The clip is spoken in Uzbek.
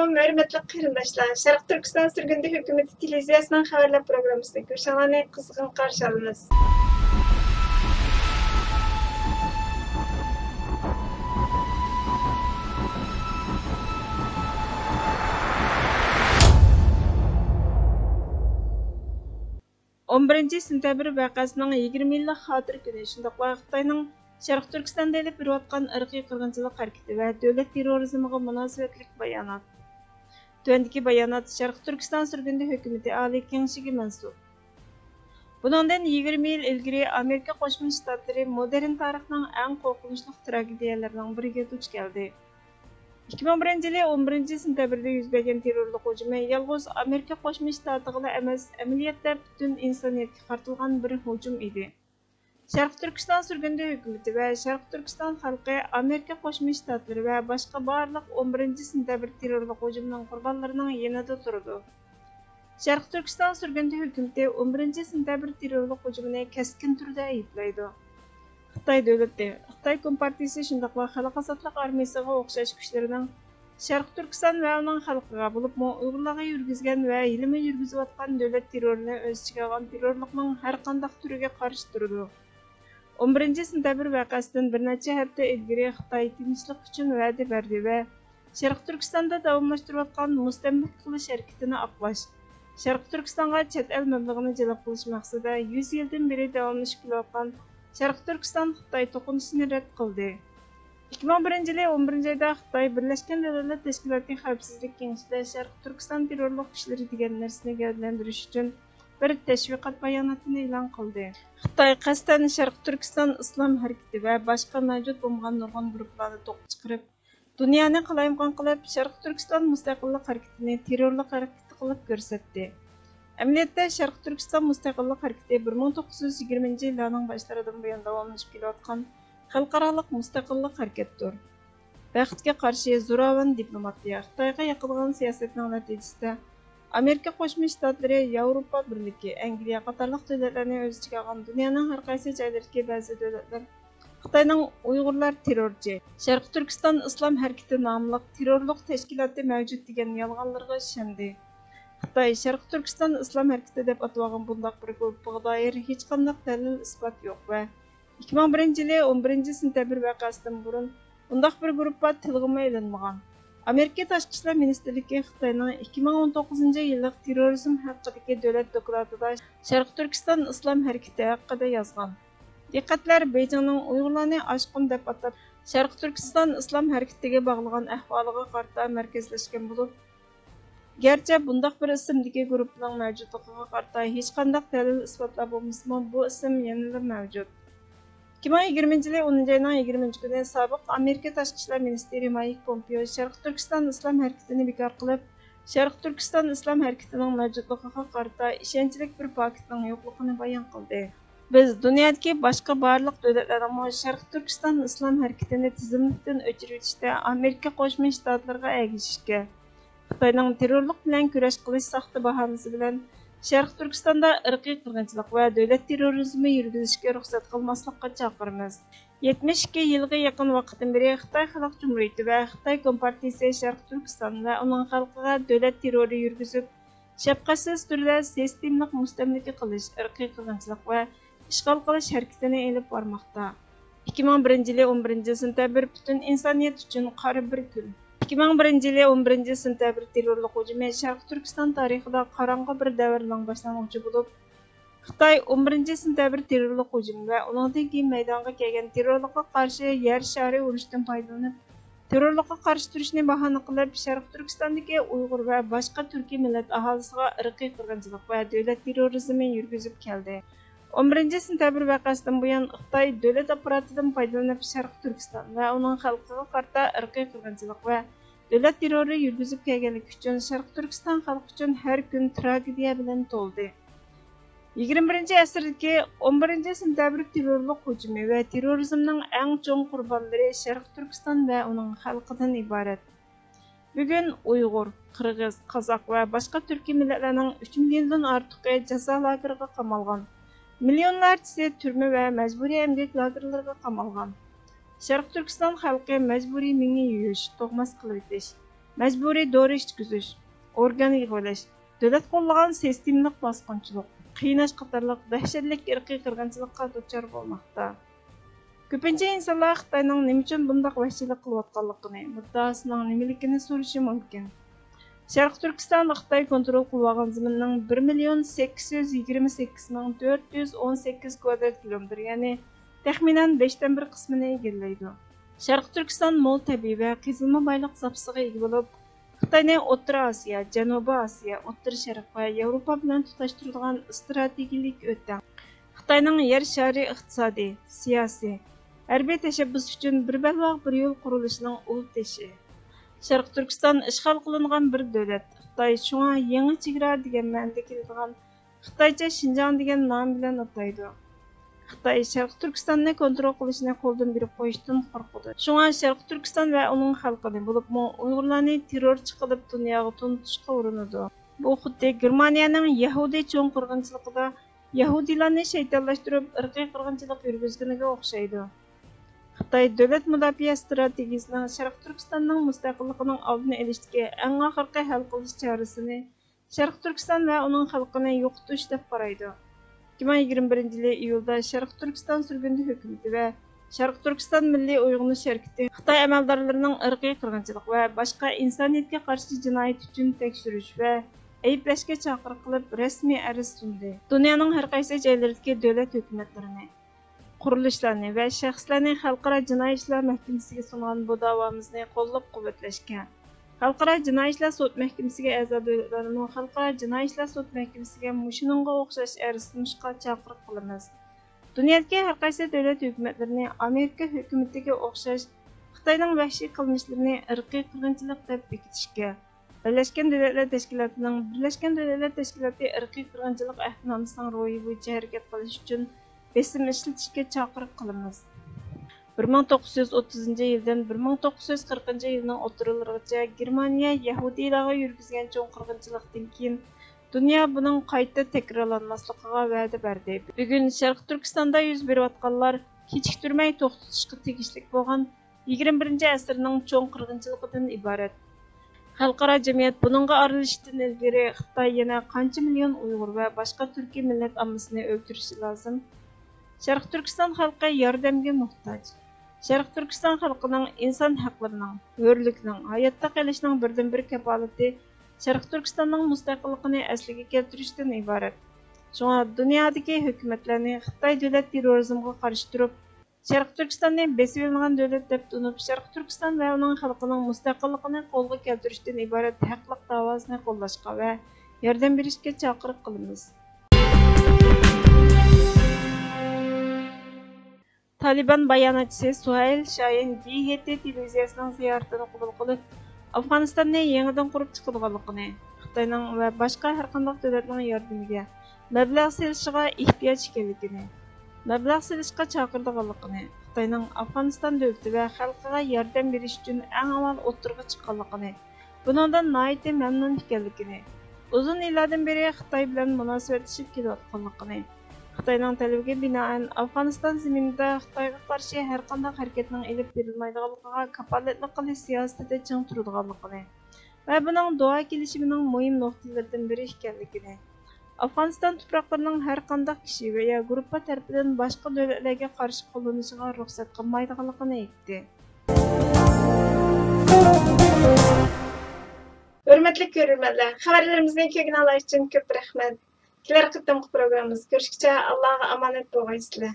Assalamu hörmetli qarindoshlar. Sharq Turkiston Surgundi hukumati televiziyasining xabarlar programmasida ko'rishinglarni qizg'in qarshi olamiz. 11 sentabr vaqasining 20 yillik xotir kuni shundaqla Xitoyning Sharq Turkistonda elib berayotgan irqiy qirg'inchilik harakati va davlat terrorizmiga munosabatli bayonot. Tuvandagi bayonot Sharq Turkiston Surgundi hukumati Oliy Kengashiga mansub. Buningdan 20 yil ilgari Amerika Qo'shma Shtatlari modern tarixning eng qo'rqinchli tragediyalarining biriga duch keldi. 2001 yili 11 sentabrda yuz bergan terrorlik hujumi yalg'iz Amerika Qo'shma Shtatlariga emas, amaliyotda butun insoniyatga qartilgan bir hujum edi. Sharq Turkiston Surgundi hukumati va Sharq Turkiston xalqi Amerika Qo'shma Shtatlari va boshqa barliq 11 sentabr terrorlik hujumining qurbonlarining yanida turdi. Sharq Turkiston Surgundi hukumati 11 sentabr terrorlik hujumini keskin turda ayblaydi. Xitoy davlati, Xitoy Kompartiyasi shundaqla Xalq Ozodlik armiyasiga o'xshash kuchlarining Sharq Turkiston va uning xalqiga bo'lib Uyg'urlarga yurgizgan va yilmi yurgizayotgan davlat terrorini o'z ichiga olgan terrorlikning har qanday turiga qarshi turdi. 11 sentabr vaqasidan bir necha hafta ilgari Xitoy tinchlik uchun va'da berdi va Sharq Turkistonda davomlashtirayotgan mustamlik qilish harakatini oqlash, Sharq Turkistonga chet el mablag'ini jalb qilish maqsadida 100 yildan beri davomlashib kelayotgan Sharq Turkiston Xitoy to'qinishini rad qildi. 2001 yili 11 oyda Xitoy Birlashgan Davlatlar Tashkiloti Xavfsizlik Kengashida Sharq Turkiston terrorlik kuchlari degan narsani gavdalantirish uchun bir tashviqot bayonotini e'lon qildi. Xitoy qasddan Sharq Turkiston islom harakati va boshqa mavjud bo'lgan nurg'un guruhlarni to'q chiqarib, dunyoni qalayimqon qilib, Sharq Turkiston mustaqillik harakatini terrorlik harakati qilib ko'rsatdi. Amaliyotda Sharq Turkiston mustaqillik harakati 1920 yillarning boshlaridan buyon davomlashib kelayotgan xalqaro mustaqillik harakatidir. Vaqtga qarshi zo'ravon diplomatiya, Xitoyga yiqilgan siyosatning natijasida Amerika Qo'shma Shtatlari, Yevropa Birligi, Angliya qatorliq davlatlarni o'z ichiga olgan dunyoning har qaysi joylaridagi ba'zi davlatlar Xitoyning Uyg'urlar terrorchi, Sharq Turkiston islom harakati nomli terrorlik tashkiloti mavjud degan yolg'onlarga ishondi. Xitoy Sharq Turkiston islom harakati deb atalgan bundaq bir guruhga doir hech qanday dalil isbot yo'q va 2001 yili 11 sentabr vaqasidan burun bundaq bir guruhga tilg'ima ilinmagan. Amerika Tashqi ishlar ministrligi Xitoyning 2019 yillik terrorizm haqidagi davlat dokladida Sharq Turkiston islom harakati haqida yozgan. Diqqatlar Beijingning Uyg'urlarni oshqun deb atab Sharq Turkiston islom harakatiga bog'lagan ahvoliga qarata markazlashgan bo'lib, gerçi bundaq bir ismdagi guruhning mavjudligiga qarata hech qanday dalil isbotlar bo'lmasa, bu ism yana mavjud. 2020 yili 10 oyning 20 kuni sobiq Amerika Tashqi ishlar ministri Mike Pompeo Sharq Turkiston islom harakatini bekor qilib, Sharq Turkiston islom harakatining mavjudligiga qarata ishonchli bir paketning yo'qligini bayon qildi. Biz dunyodagi boshqa barliq davlatlarning Sharq Turkiston islom harakatini tizimlikdan o'chirishda Amerika Qo'shma Shtatlariga ergashishga, Xitoyning terrorlik bilan kurash qilish saxta bahonasi bilan Sharq Turkistonda irqiy qirg'inchilik va davlat terrorizmi yurgizishga ruxsat qilmaslikka chaqiramiz. 72 yilga yaqin vaqtdan beri Xitoy Xalq Jumhuriyati va Xitoy Kompartiyasi Sharq Turkiston va uning xalqiga davlat terrori yurgizib, shafqatsiz turda sistemlik mustamlaka qilish, irqiy qirg'inchilik va ishg'ol qilish harakatini elib bormoqda. 2001 yili 11 sentabr butun insoniyat uchun qora bir kun. 2001 yili 11 sentabr terrorlik hujumi Sharq Turkiston tarixida qorong'u bir davrning boshlang'ichi bo'lib, Xitoy 11 sentabr terrorlik hujumi va undan keyin maydonga kelgan terrorlikqa qarshi yer shari urushdan foydalanib, terrorlikqa qarshi turishni bahona qilib, Sharq Turkistondagi Uyg'ur va boshqa turkiy millat aholisiga irqiy qirg'inchilik va davlat terrorizmi yurgizib keldi. 11 sentabr vaqasidan buyon Xitoy davlat apparatidan foydalanib Sharq Turkiston va uning xalqiga qarata irqiy qirg'inchilik va davlat terrori yurgizib kelganligi uchun Sharq Turkiston xalqi uchun har kun tragediya bilan to'ldi. 21-asrdagi 11 sentabr terrorlik hujumi va terrorizmning eng cho'ng qurbonlari Sharq Turkiston va uning xalqidan iborat. Bugun Uyg'ur, Qirg'iz, Qozoq va boshqa turkiy millatlarning 3 milliondan ortiq jazo lageriga qamalgan. Milyonlarchasi turma va majburiy emgak lagerlariga qamalgan. Sharq Turkiston xalqi majburiy mingi yuyish, to'g'mas qilib etish, majburiy dori ichkizish, organ yig'ilish, davlat qo'llagan sistemlik bosqinchilik, qiynash qatorliq dahshatli irqiy qirg'inchilikqa duchor bo'lmoqda. Ko'pincha insonlar Xitoyning nima uchun bunday vahshiylik qilayotganligini, muddaosining nimaligini so'rashi mumkin. Sharq Turkiston Xitoy kontrol qilib olgan zaminning 1,828,418 kvadrat kilometr, ya'ni taxminan 5dan 1 qismini egallaydi. Sharq Turkiston mo'l tabiiy va qazilma boylik zapasiga ega bo'lib, Xitoyni O'rta Osiyo, Janubiy Osiyo, O'rta Sharq va Yevropa bilan tutashtiradigan strategik o'tdan. Xitoyning yer shari iqtisodiy, siyosiy, harbiy tashabbus uchun bir balvoq bir yo'l qurilishining ul teshi. Sharq Turkiston ishg'ol qilingan bir davlat. Xitoy shunga yangi chegara degan ma'noda keladigan Xitoycha Xinjiang degan nom bilan ataydi. Xitoy Sharq Turkistonni kontrol qilishni qo'ldan berib qo'yishdan qo'rqadi. Shunga Sharq Turkiston va uning xalqini, bo'libmi Uyg'urlarni terrorchi qilib dunyoga tunutishga urinadi. Bu xuddi Germaniyaning Yahudiy cho'ng qirg'inchiligida Yahudiylarni shaytonlashtirib, irqiy qirg'inchilik yurgizganiga o'xshaydi. Xitoy davlat mudofaa strategiyasining Sharq Turkistonning mustaqilligining oldini olishga eng oxirgi hal qilish chorasini Sharq Turkiston va uning xalqini yo'qotish deb qaraydi. 2021 iyulda Sharq Turkiston surgundi hukumati va Sharq Turkiston Milliy Uyg'unish harakati Xitoy amaldorlarining irqiy qirg'inchilik va boshqa insoniyatga qarshi jinoyat uchun tekshirish va ayblashga chaqiriq qilib rasmiy ariz sundi. Dunyoning har qaysi joylaridagi davlat hukumatlarini, qurilishlarni va shaxslarni xalqaro jinoiy ishlar mahkamasiga sungan bu da'vomizni qo'llab-quvvatlashga, xalqaro jinoiy ishlar sud mahkamasiga a'zo davlatlarni xalqaro jinoiy ishlar sud mahkamasiga mushuningga o'xshash ariz sunishga chaqiriq qilamiz. Dunyodagi har qaysi davlat hukumatlarini Amerika hukumatiga o'xshash Xitoyning vahshiy qilmishlarini irqiy qirg'inchilik deb bekitishga, Birleşken Devletler Teşkilatı'nın Birleşken Devletler Teşkilatı irqiy qirg'inchilik ahdnomasining ro'yi bo'yicha harakat qilish uchun besim ishlatishga chaqiriq qilamiz. 1930-yildan 1940-yilning o'rtalarigacha Germaniya Yahudiylarga yurgizgan cho'ng qirg'inchilikdan keyin dunyo buning qayta takrorlanmasligiga va'da berdi. Bugun Sharq Turkistonda yuz berayotganlar kechiktirmay to'xtatishga tegishli bo'lgan 21-asrning cho'ng qirg'inchiligidan iborat. Xalqaro jamiyat buningga aralashishdan ilgari Xitoy yana qancha million Uyg'ur va boshqa turkiy millat ommasini o'ldirishi lozim? Sharq Turkiston xalqi yordamga muhtoj. Sharq Turkiston xalqining inson haqlarining, hurlikning, hayotda qolishning birdan bir kafolati Sharq Turkistonning mustaqilligini asliga keltirishdan iborat. Shunga dunyodagi hukumatlarni Xitoy davlat terrorizmga qarshi turib, Sharq Turkistonni besib olingan davlat deb tunib, Sharq Turkiston va uning xalqining mustaqilligini qo'lga keltirishdan iborat haqliq davosini qo'llashga va yordam berishga chaqiriq qilamiz. Taliban bayonotchisi Suhayl Shahin GHT televiziyasining ziyoratini qabul qilib, Afg'onistonni yangidan qurib chiqadiganligini, Xitoyning va boshqa har qanday davlatning yordamiga, mablag' silishiga ehtiyoj ekanligini, mablag' silishga chaqirdiganligini, Xitoyning Afg'oniston davlati va xalqiga yordam berish uchun eng avval o'tirg'i chiqqanligini, bundan nihoyatda mamnun ekanligini, uzun yillardan beri Xitoy bilan munosabatlashib kelayotganligini, Xitoyning talabiga binoan Afg'oniston zaminida Xitoyga qarshi har qanday harakatning elib berilmaydiganligiga kafolatlik qilish siyosatida ching turadiganligini va buning duo kelishimining muhim nuqtalaridan biri ekanligini, Afg'oniston tuproqlarining har qanday kishi va ya guruh tarafidan boshqa davlatlarga qarshi qo'llanishiga ruxsat qilmaydiganligini aytdi. Hurmatli ko'ruvchilar, xabarlarimizni ko'rganingiz uchun ko'p rahmat. Kelar qitimqi programmamiz ko'rishguncha Allohga omonat bo'lgaysizlar.